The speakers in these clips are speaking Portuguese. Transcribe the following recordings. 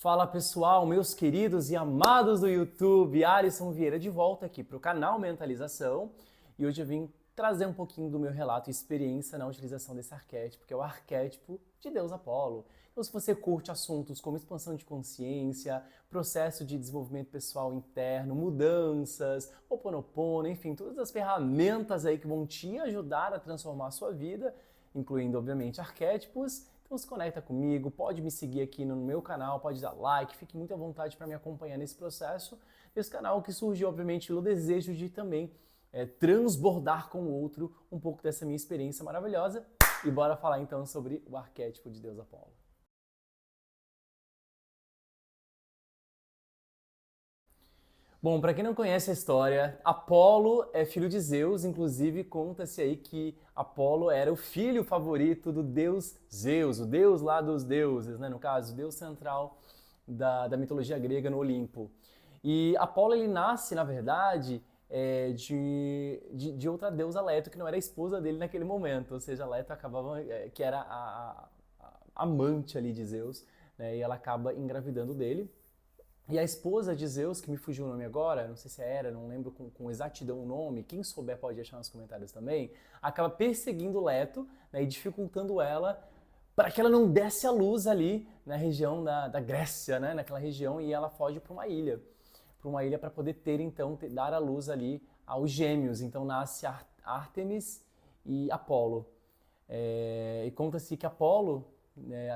Fala pessoal, meus queridos e amados do YouTube, Alisson Vieira de volta aqui para o canal Mentalização e hoje eu vim trazer um pouquinho do meu relato e experiência na utilização desse arquétipo, que é o arquétipo de Deus Apolo. Então se você curte assuntos como expansão de consciência, processo de desenvolvimento pessoal interno, mudanças, Ho'oponopono, enfim, todas as ferramentas aí que vão te ajudar a transformar a sua vida, incluindo obviamente arquétipos. Então se conecta comigo, pode me seguir aqui no meu canal, pode dar like, fique muito à vontade para me acompanhar nesse processo. Esse canal que surgiu, obviamente, pelo desejo de também transbordar com o outro um pouco dessa minha experiência maravilhosa. E bora falar então sobre o arquétipo de Deus Apolo. Bom, para quem não conhece a história, Apolo é filho de Zeus, inclusive conta-se aí que Apolo era o filho favorito do deus Zeus, o deus lá dos deuses, né? No caso, o deus central da mitologia grega no Olimpo. E Apolo ele nasce, na verdade, de outra deusa Leto, que não era a esposa dele naquele momento, ou seja, Leto acabava, que era a amante ali de Zeus, né? E ela acaba engravidando dele. E a esposa de Zeus, que me fugiu o nome agora, não sei se era, não lembro com exatidão o nome, quem souber pode deixar nos comentários também, acaba perseguindo Leto, né, e dificultando ela para que ela não desse a luz ali na região da Grécia, né, naquela região, e ela foge para uma ilha para poder ter, então, dar a luz ali aos gêmeos. Então nasce Ártemis e Apolo. E conta-se que Apolo,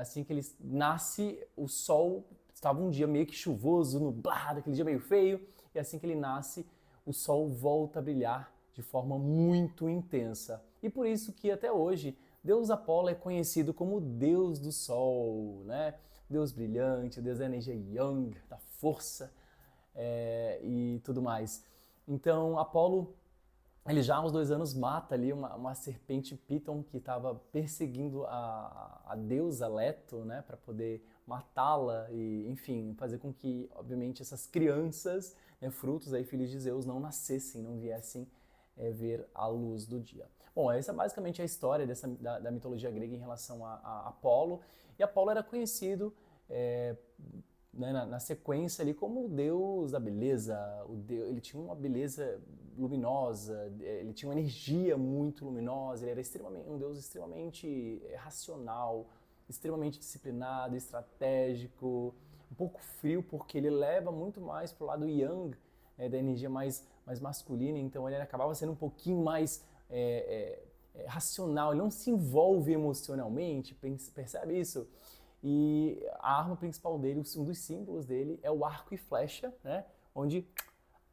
assim que ele nasce, o sol estava um dia meio que chuvoso, nublado, aquele dia meio feio, e assim que ele nasce, o sol volta a brilhar de forma muito intensa. E por isso que até hoje, Deus Apolo é conhecido como Deus do Sol, né? Deus brilhante, Deus da energia Yang, da força e tudo mais. Então, Apolo, ele já aos 2 anos mata ali uma serpente Piton que estava perseguindo a deusa Leto, né, para poder matá-la e, enfim, fazer com que, obviamente, essas crianças, né, frutos aí, filhos de Zeus, não nascessem, não viessem ver a luz do dia. Bom, essa é basicamente a história da mitologia grega em relação a Apolo. E Apolo era conhecido né, na sequência ali como o deus da beleza, ele tinha uma beleza luminosa, ele tinha uma energia muito luminosa, ele era um deus extremamente racional, extremamente disciplinado, estratégico, um pouco frio porque ele leva muito mais para o lado yang, da energia mais masculina, então ele acabava sendo um pouquinho mais racional, ele não se envolve emocionalmente, percebe isso? E a arma principal dele, um dos símbolos dele é o arco e flecha, né? Onde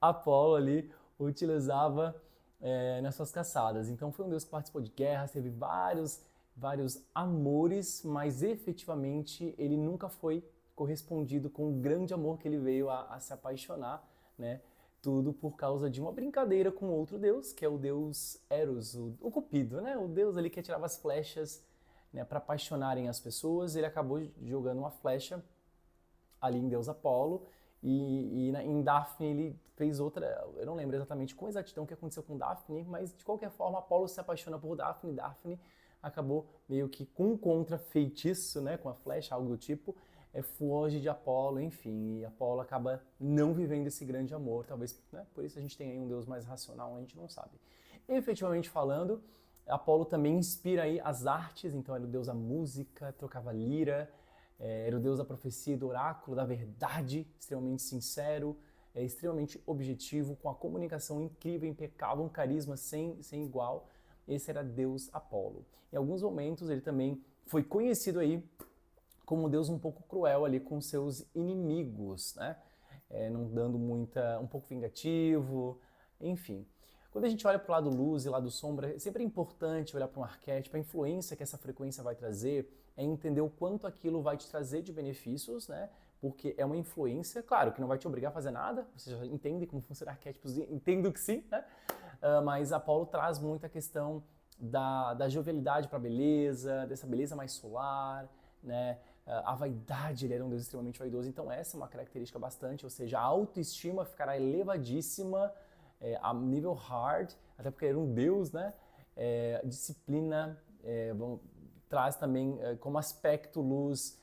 Apolo ali utilizava nas suas caçadas. Então foi um deus que participou de guerras, teve vários amores, mas efetivamente ele nunca foi correspondido com o grande amor que ele veio a se apaixonar, né? Tudo por causa de uma brincadeira com outro deus, que é o deus Eros, o Cupido, né? O deus ali que atirava as flechas, né, para apaixonarem as pessoas. Ele acabou jogando uma flecha ali em Deus Apolo e em Daphne ele fez outra, eu não lembro exatamente com exatidão o que aconteceu com Daphne, mas de qualquer forma Apolo se apaixona por Daphne, Daphne acabou meio que com um contra-feitiço, né, com a flecha, algo do tipo, foge de Apolo, enfim, e Apolo acaba não vivendo esse grande amor, talvez, né, por isso a gente tem aí um deus mais racional, a gente não sabe. Efetivamente falando, Apolo também inspira aí as artes, então era o deus da música, tocava lira, era o deus da profecia, do oráculo, da verdade, extremamente sincero, extremamente objetivo, com a comunicação incrível, impecável, um carisma sem igual. Esse era Deus Apolo. Em alguns momentos ele também foi conhecido aí como um deus um pouco cruel ali com seus inimigos, né? Não dando um pouco vingativo, enfim. Quando a gente olha para o lado luz e lado sombra, sempre é importante olhar para um arquétipo, a influência que essa frequência vai trazer, é entender o quanto aquilo vai te trazer de benefícios, né? Porque é uma influência, claro, que não vai te obrigar a fazer nada, você já entende como funciona arquétipos, entendo que sim, né? Mas Apolo traz muito a questão da jovialidade para a beleza, dessa beleza mais solar, né? A vaidade, ele era um deus extremamente vaidoso, então essa é uma característica bastante, ou seja, a autoestima ficará elevadíssima, a nível hard, até porque era um deus, né? Disciplina traz também como aspecto luz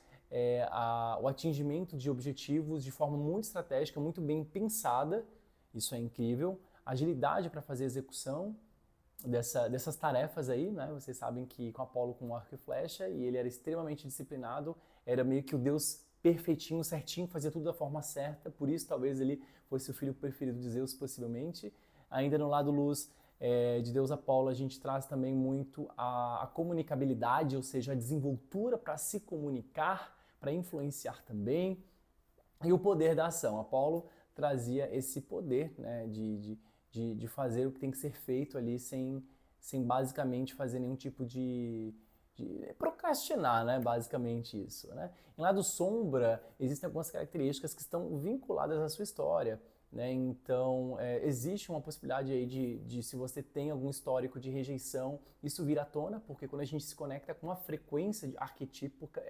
o atingimento de objetivos de forma muito estratégica, muito bem pensada, isso é incrível, agilidade para fazer a execução dessas tarefas aí, né? Vocês sabem que com Apolo com arco e flecha, e ele era extremamente disciplinado, era meio que o Deus perfeitinho, certinho, fazia tudo da forma certa, por isso talvez ele fosse o filho preferido de Zeus, possivelmente. Ainda no lado luz de Deus Apolo, a gente traz também muito a comunicabilidade, ou seja, a desenvoltura para se comunicar, para influenciar também, e o poder da ação. Apolo trazia esse poder, né, de fazer o que tem que ser feito ali sem basicamente fazer nenhum tipo de procrastinar, né? Basicamente isso, né? Em lado sombra, existem algumas características que estão vinculadas à sua história, né? Então, existe uma possibilidade aí de se você tem algum histórico de rejeição, isso vir à tona, porque quando a gente se conecta com uma frequência arquetípica,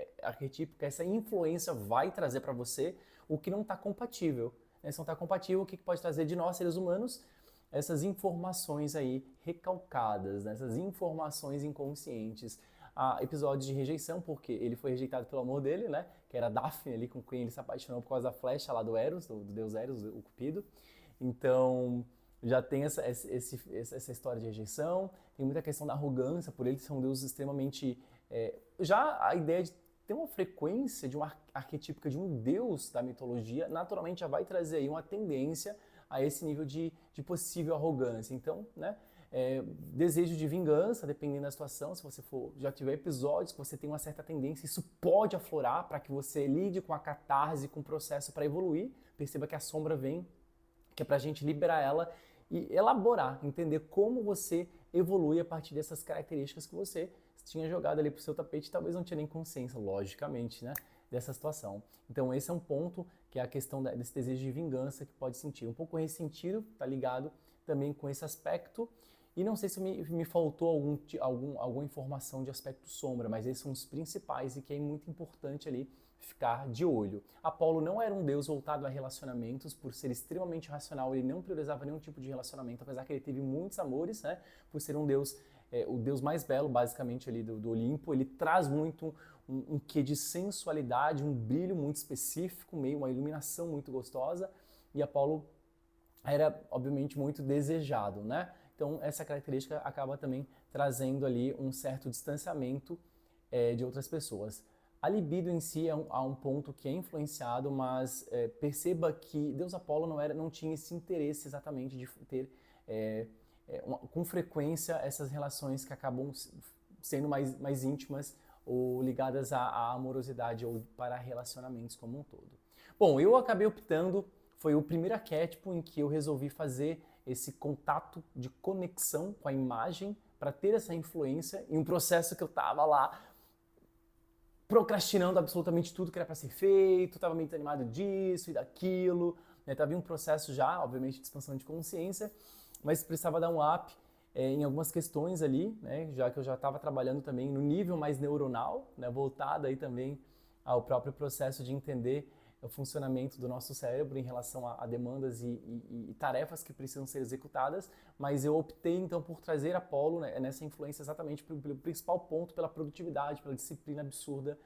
essa influência vai trazer para você o que não está compatível. Né? Se não está compatível, o que pode trazer de nós, seres humanos? Essas informações aí recalcadas, né? Essas informações inconscientes. Episódios de rejeição, porque ele foi rejeitado pelo amor dele, né? Que era Daphne, ali, com quem ele se apaixonou por causa da flecha lá do Eros, do deus Eros, o Cupido. Então, já tem essa história de rejeição, tem muita questão da arrogância, por ele ser um deus extremamente... já a ideia de ter uma frequência de uma arquetípica de um deus da mitologia, naturalmente já vai trazer aí uma tendência a esse nível de possível arrogância. Então, né, desejo de vingança, dependendo da situação, se você já tiver episódios que você tem uma certa tendência, isso pode aflorar para que você lide com a catarse, com o processo para evoluir. Perceba que a sombra vem, que é para a gente liberar ela e elaborar, entender como você evolui a partir dessas características que você tinha jogado ali pro seu tapete, talvez não tinha nem consciência, logicamente, né, dessa situação. Então esse é um ponto que é a questão desse desejo de vingança que pode sentir. Um pouco ressentido, tá ligado também com esse aspecto. E não sei se me faltou alguma informação de aspecto sombra, mas esses são os principais e que é muito importante ali ficar de olho. Apolo não era um deus voltado a relacionamentos, por ser extremamente racional, ele não priorizava nenhum tipo de relacionamento, apesar que ele teve muitos amores, né? Por ser um deus, o deus mais belo, basicamente, ali do Olimpo, ele traz muito um quê de sensualidade, um brilho muito específico, meio uma iluminação muito gostosa, e Apolo era, obviamente, muito desejado, né? Então, essa característica acaba também trazendo ali um certo distanciamento de outras pessoas. A libido em si há um ponto que é influenciado, mas perceba que Deus Apolo não tinha esse interesse exatamente de ter com frequência essas relações que acabam sendo mais íntimas ou ligadas à amorosidade ou para relacionamentos como um todo. Bom, eu acabei optando, foi o primeiro arquétipo em que eu resolvi fazer esse contato de conexão com a imagem para ter essa influência em um processo que eu estava lá procrastinando absolutamente tudo que era para ser feito, estava meio desanimado disso e daquilo, né? Tava em um processo já, obviamente, de expansão de consciência, mas precisava dar um up em algumas questões ali, né? Já que eu já estava trabalhando também no nível mais neuronal, né? Voltado aí também ao próprio processo de entender o funcionamento do nosso cérebro em relação a demandas e tarefas que precisam ser executadas, mas eu optei então por trazer Apolo, né, nessa influência exatamente pelo principal ponto, pela produtividade, pela disciplina absurda,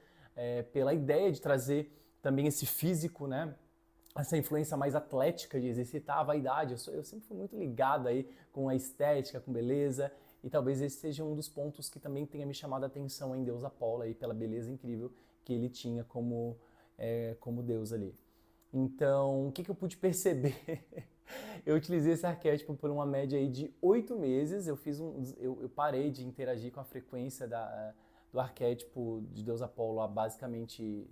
pela ideia de trazer também esse físico, né, essa influência mais atlética de exercitar a vaidade. Eu sempre fui muito ligado aí com a estética, com beleza, e talvez esse seja um dos pontos que também tenha me chamado a atenção em Deus Apolo, aí, pela beleza incrível que ele tinha como Deus ali. Então, o que eu pude perceber? Eu utilizei esse arquétipo por uma média aí de 8 meses, eu parei de interagir com a frequência do arquétipo de Deus Apolo há basicamente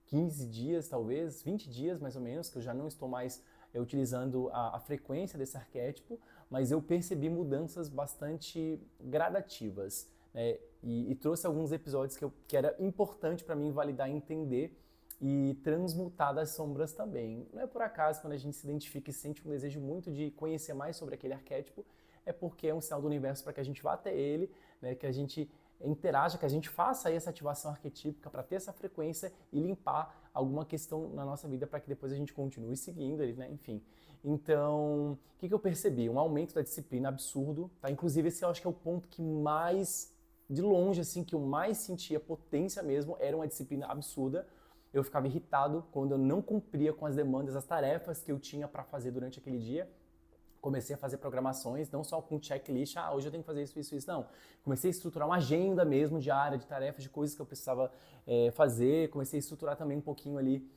15 dias, talvez, 20 dias mais ou menos, que eu já não estou mais utilizando a frequência desse arquétipo, mas eu percebi mudanças bastante gradativas, né? E trouxe alguns episódios que era importante para mim validar e entender e transmutar das sombras também. Não é por acaso quando a gente se identifica e sente um desejo muito de conhecer mais sobre aquele arquétipo, é porque é um sinal do universo para que a gente vá até ele, né, que a gente interaja, que a gente faça aí essa ativação arquetípica para ter essa frequência e limpar alguma questão na nossa vida para que depois a gente continue seguindo ele, né, enfim. Então, o que eu percebi? Um aumento da disciplina absurdo, tá? Inclusive esse eu acho que é o ponto que mais, de longe, assim, que eu mais sentia potência mesmo, era uma disciplina absurda, eu ficava irritado quando eu não cumpria com as demandas, as tarefas que eu tinha para fazer durante aquele dia. Comecei a fazer programações, não só com checklist, hoje eu tenho que fazer isso, isso, isso, não. Comecei a estruturar uma agenda mesmo diária de tarefas, de coisas que eu precisava fazer. Comecei a estruturar também um pouquinho ali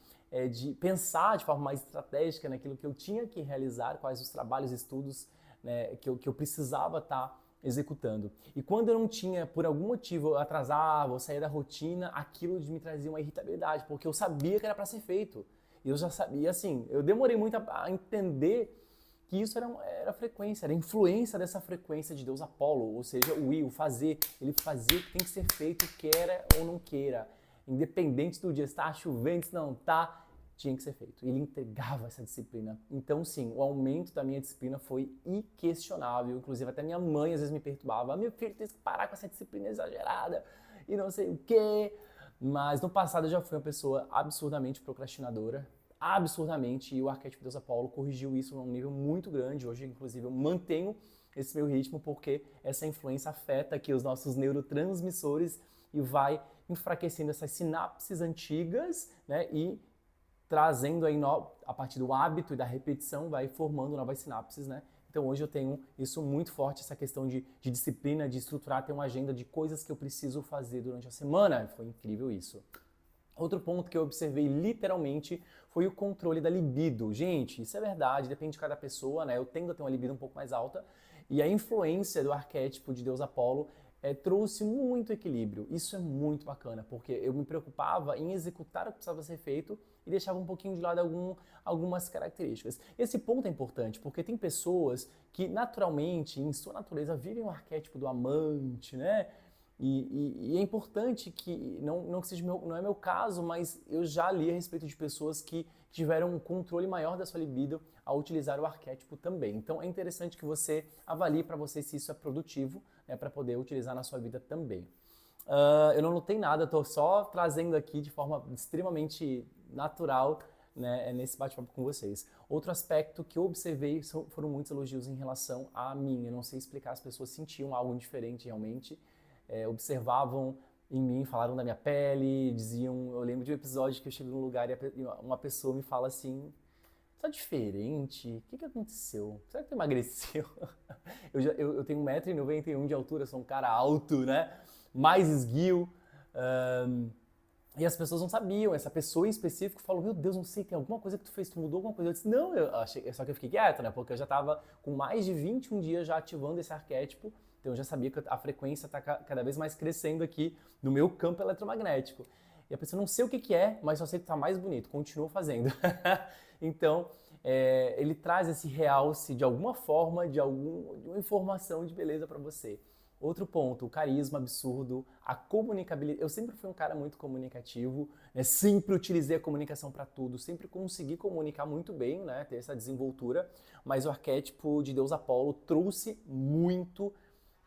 de pensar de forma mais estratégica naquilo que eu tinha que realizar, quais os trabalhos, estudos, né, que eu precisava estar executando. E quando eu não tinha, por algum motivo, eu atrasava, eu saía da rotina, aquilo me trazia uma irritabilidade, porque eu sabia que era para ser feito. E eu já sabia, assim, eu demorei muito a entender que isso era frequência, era influência dessa frequência de Deus Apolo, ou seja, o fazer, ele fazia o que tem que ser feito, queira ou não queira, independente do dia, se está chovendo, se não está, tinha que ser feito. Ele entregava essa disciplina. Então, sim, o aumento da minha disciplina foi inquestionável, inclusive até minha mãe às vezes me perturbava, meu filho, tem que parar com essa disciplina exagerada e não sei o quê. Mas no passado eu já fui uma pessoa absurdamente procrastinadora, absurdamente, e o arquétipo de Deus Apolo corrigiu isso num nível muito grande. Hoje, inclusive, eu mantenho esse meu ritmo porque essa influência afeta aqui os nossos neurotransmissores e vai enfraquecendo essas sinapses antigas, né, e trazendo aí, a partir do hábito e da repetição, vai formando novas sinapses, né? Então hoje eu tenho isso muito forte, essa questão de disciplina, de estruturar, ter uma agenda de coisas que eu preciso fazer durante a semana. Foi incrível isso. Outro ponto que eu observei literalmente foi o controle da libido. Gente, isso é verdade, depende de cada pessoa, né? Eu tendo a ter uma libido um pouco mais alta e a influência do arquétipo de Deus Apolo trouxe muito equilíbrio. Isso é muito bacana, porque eu me preocupava em executar o que precisava ser feito e deixava um pouquinho de lado algumas características. Esse ponto é importante, porque tem pessoas que naturalmente, em sua natureza, vivem o arquétipo do amante, né? E é importante que, não que seja não é meu caso, mas eu já li a respeito de pessoas que tiveram um controle maior da sua libido ao utilizar o arquétipo também. Então é interessante que você avalie para você se isso é produtivo, né, para poder utilizar na sua vida também. Eu não notei nada, estou só trazendo aqui de forma extremamente natural, né, nesse bate-papo com vocês. Outro aspecto que eu observei foram muitos elogios em relação a mim. Eu não sei explicar, as pessoas sentiam algo diferente realmente. Observavam em mim, falaram da minha pele, diziam... Eu lembro de um episódio que eu chego num lugar e uma pessoa me fala assim: tá diferente, o que aconteceu? Será que tu emagreceu? Eu tenho 1,91 m de altura, sou um cara alto, né? Mais esguio. E as pessoas não sabiam. Essa pessoa em específico falou: meu Deus, não sei, tem alguma coisa que tu fez, tu mudou alguma coisa? Eu disse: não, só que eu fiquei quieto, né? Porque eu já tava com mais de 21 dias já ativando esse arquétipo. Então eu já sabia que a frequência está cada vez mais crescendo aqui no meu campo eletromagnético. E a pessoa: não sei o que é, mas só sei que está mais bonito, continua fazendo. Então, ele traz esse realce de alguma forma, de uma informação de beleza para você. Outro ponto, o carisma absurdo, a comunicabilidade. Eu sempre fui um cara muito comunicativo, né? Sempre utilizei a comunicação para tudo, sempre consegui comunicar muito bem, né? Ter essa desenvoltura, mas o arquétipo de Deus Apolo trouxe muito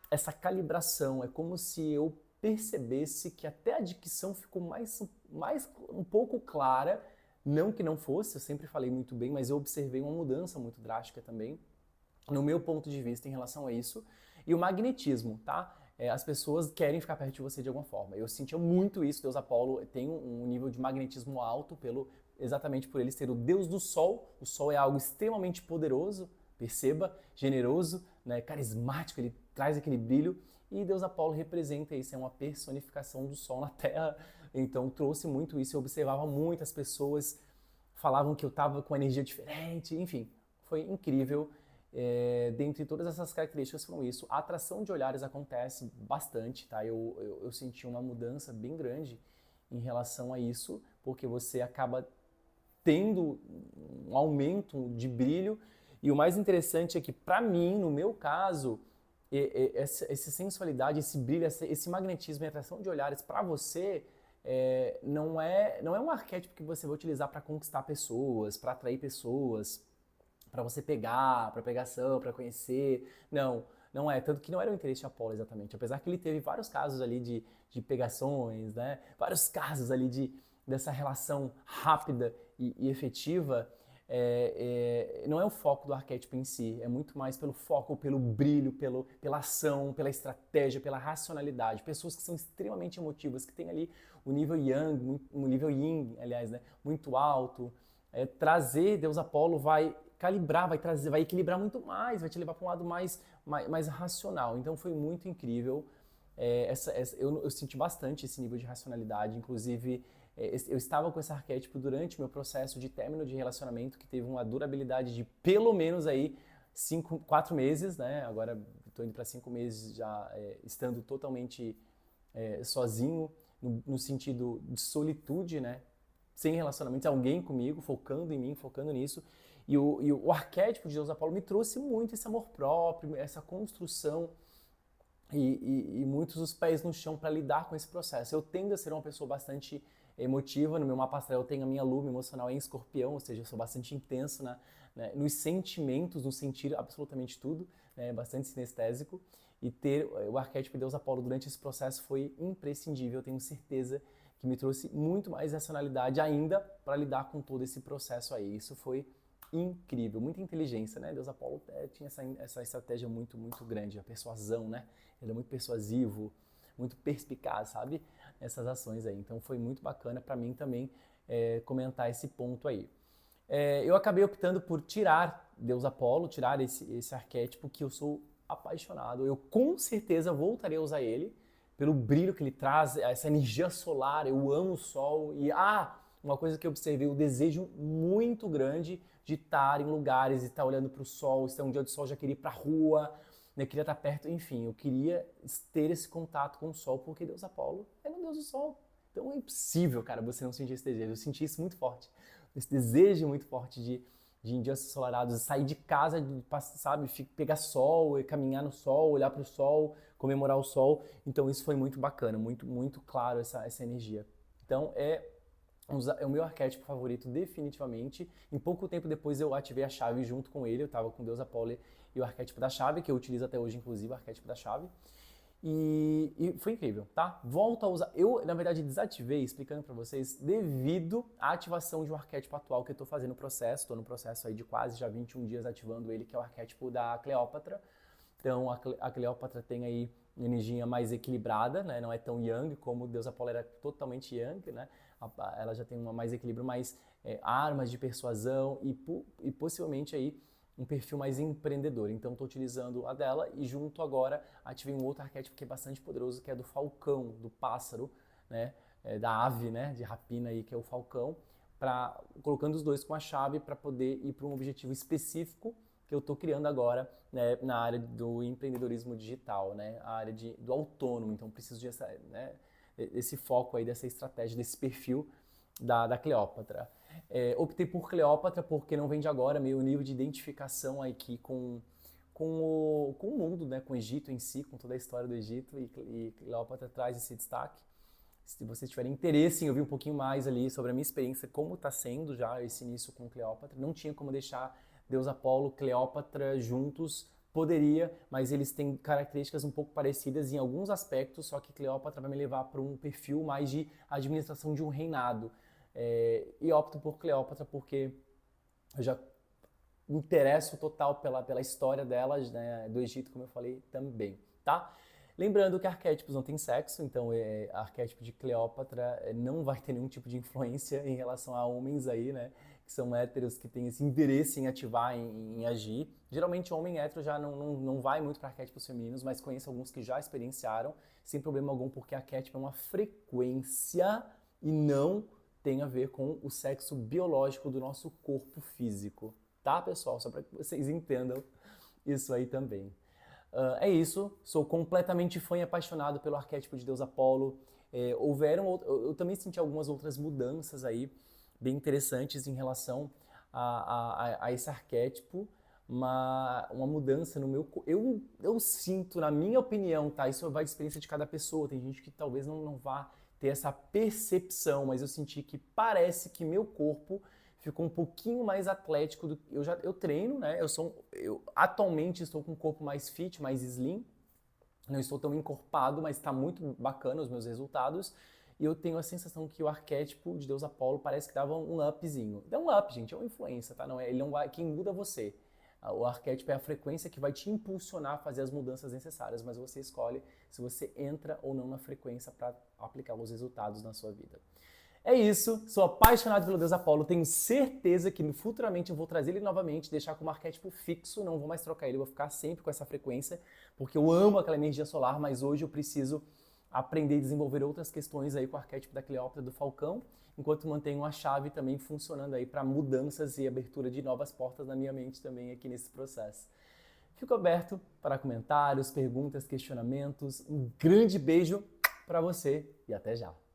essa calibração. É como se eu percebesse que até a dicção ficou mais um pouco clara, não que não fosse, eu sempre falei muito bem, mas eu observei uma mudança muito drástica também, no meu ponto de vista em relação a isso. E o magnetismo, tá? As pessoas querem ficar perto de você de alguma forma. Eu sentia muito isso. Deus Apolo tem um nível de magnetismo alto, exatamente por ele ser o deus do sol. O sol é algo extremamente poderoso, perceba, generoso, né, carismático, ele traz aquele brilho. E Deus Apolo representa isso, é uma personificação do sol na Terra. Então trouxe muito isso. Eu observava muitas pessoas falavam que eu estava com energia diferente. Enfim, foi incrível. Dentre todas essas características foram isso. A atração de olhares acontece bastante, tá? Eu senti uma mudança bem grande em relação a isso, porque você acaba tendo um aumento de brilho. E o mais interessante é que, para mim, no meu caso, essa sensualidade, esse brilho, esse magnetismo e atração de olhares para você não é um arquétipo que você vai utilizar para conquistar pessoas, para atrair pessoas, para você pegar, para pegação, para conhecer. Não é. Tanto que não era o interesse de Apolo exatamente. Apesar que ele teve vários casos ali de pegações, né? Vários casos ali dessa relação rápida e efetiva. não é o foco do arquétipo em si, é muito mais pelo foco, pelo brilho, pela ação, pela estratégia, pela racionalidade. Pessoas que são extremamente emotivas, que têm ali o nível Yang, o nível Yin, aliás, né, muito alto. Trazer Deus Apolo vai calibrar, vai equilibrar muito mais, vai te levar para um lado mais racional. Então foi muito incrível. Eu senti bastante esse nível de racionalidade, inclusive eu estava com esse arquétipo durante o meu processo de término de relacionamento, que teve uma durabilidade de pelo menos aí 4 meses, né? Agora estou indo para 5 meses já estando totalmente sozinho, no sentido de solitude, né? Sem relacionamento, alguém comigo, focando em mim, focando nisso. E o arquétipo de Deus Apolo me trouxe muito esse amor próprio, essa construção e muitos os pés no chão para lidar com esse processo. Eu tendo a ser uma pessoa bastante emotiva, no meu mapa astral eu tenho a minha lua emocional em Escorpião, ou seja, eu sou bastante intenso nos sentimentos, no sentir absolutamente tudo, né, bastante sinestésico, e ter o arquétipo de Deus Apolo durante esse processo foi imprescindível, eu tenho certeza que me trouxe muito mais racionalidade ainda para lidar com todo esse processo aí. Isso foi incrível, muita inteligência, né? Deus Apolo tinha essa estratégia muito, muito grande, a persuasão, né? Ele é muito persuasivo, muito perspicaz, sabe? Essas ações aí. Então foi muito bacana para mim também comentar esse ponto aí. Eu acabei optando por tirar Deus Apolo, tirar esse arquétipo que eu sou apaixonado. Eu com certeza voltaria a usar ele, pelo brilho que ele traz, essa energia solar, eu amo o sol. E uma coisa que eu observei, o desejo muito grande de estar em lugares e estar olhando para o sol, se é um dia de sol, já queria ir para a rua, né, queria estar perto, enfim, eu queria ter esse contato com o sol, porque Deus Apolo é um deus do sol. Então é impossível, cara, você não sentir esse desejo. Eu senti isso muito forte, esse desejo muito forte de em dias ensolarados, sair de casa, sabe, pegar sol, caminhar no sol, olhar para o sol, comemorar o sol. Então isso foi muito bacana, muito, muito claro essa energia. Então é o meu arquétipo favorito definitivamente. Em pouco tempo depois eu ativei a chave junto com ele, eu estava com Deus Apolo e o arquétipo da chave, que eu utilizo até hoje, inclusive, o arquétipo da chave. E foi incrível, tá? Volto a usar. Eu, na verdade, desativei, explicando para vocês, devido à ativação de um arquétipo atual que eu estou fazendo no processo. Estou no processo aí de quase já 21 dias ativando ele, que é o arquétipo da Cleópatra. Então, a Cleópatra tem aí energia mais equilibrada, né? Não é tão yang como o Deus Apolo era totalmente yang, né? Ela já tem mais equilíbrio, mais armas de persuasão e possivelmente aí um perfil mais empreendedor. Então estou utilizando a dela e junto agora ativei um outro arquétipo que é bastante poderoso, que é do falcão, do pássaro, né? Da ave, né? De rapina aí, que é o falcão, colocando os dois com a chave para poder ir para um objetivo específico que eu estou criando agora, né, na área do empreendedorismo digital, né? A área do autônomo. Então preciso desse foco aí, dessa estratégia, desse perfil da Cleópatra. Optei por Cleópatra porque não vem de agora, meio nível de identificação aqui com o mundo, né, com o Egito em si, com toda a história do Egito, e Cleópatra traz esse destaque. Se vocês tiverem interesse em ouvir um pouquinho mais ali sobre a minha experiência, como está sendo já esse início com Cleópatra, não tinha como deixar Deus Apolo, Cleópatra juntos. Poderia, mas eles têm características um pouco parecidas em alguns aspectos, só que Cleópatra vai me levar para um perfil mais de administração de um reinado. E opto por Cleópatra porque eu já me interesso total pela história delas, né, do Egito, como eu falei também, tá? Lembrando que arquétipos não têm sexo, então arquétipo de Cleópatra não vai ter nenhum tipo de influência em relação a homens aí, né? Que são héteros que têm esse interesse em ativar, em agir. Geralmente homem hétero já não vai muito para arquétipos femininos, mas conheço alguns que já experienciaram, sem problema algum, porque arquétipo é uma frequência e não tem a ver com o sexo biológico do nosso corpo físico. Tá, pessoal? Só para que vocês entendam isso aí também. É isso, sou completamente fã e apaixonado pelo arquétipo de Deus Apolo. Eu também senti algumas outras mudanças aí, bem interessantes em relação a esse arquétipo, uma mudança no meu... Eu sinto, na minha opinião, tá? Isso vai de experiência de cada pessoa, tem gente que talvez não vá ter essa percepção, mas eu senti que parece que meu corpo ficou um pouquinho mais atlético. Eu treino, né? Eu atualmente estou com um corpo mais fit, mais slim. Não estou tão encorpado, mas está muito bacana os meus resultados. e eu tenho a sensação que o arquétipo de Deus Apolo parece que dava um upzinho. Dá um up, gente, é uma influência, tá? Não é, ele não vai, quem muda é você. O arquétipo é a frequência que vai te impulsionar a fazer as mudanças necessárias, mas você escolhe se você entra ou não na frequência para aplicar os resultados na sua vida. É isso, sou apaixonado pelo Deus Apolo, tenho certeza que futuramente eu vou trazer ele novamente, deixar como arquétipo fixo, não vou mais trocar ele, vou ficar sempre com essa frequência, porque eu amo aquela energia solar, mas hoje eu preciso aprender e desenvolver outras questões aí com o arquétipo da Cleópatra do Falcão, enquanto mantenho a chave também funcionando aí para mudanças e abertura de novas portas na minha mente também aqui nesse processo. Fico aberto para comentários, perguntas, questionamentos. Um grande beijo para você e até já!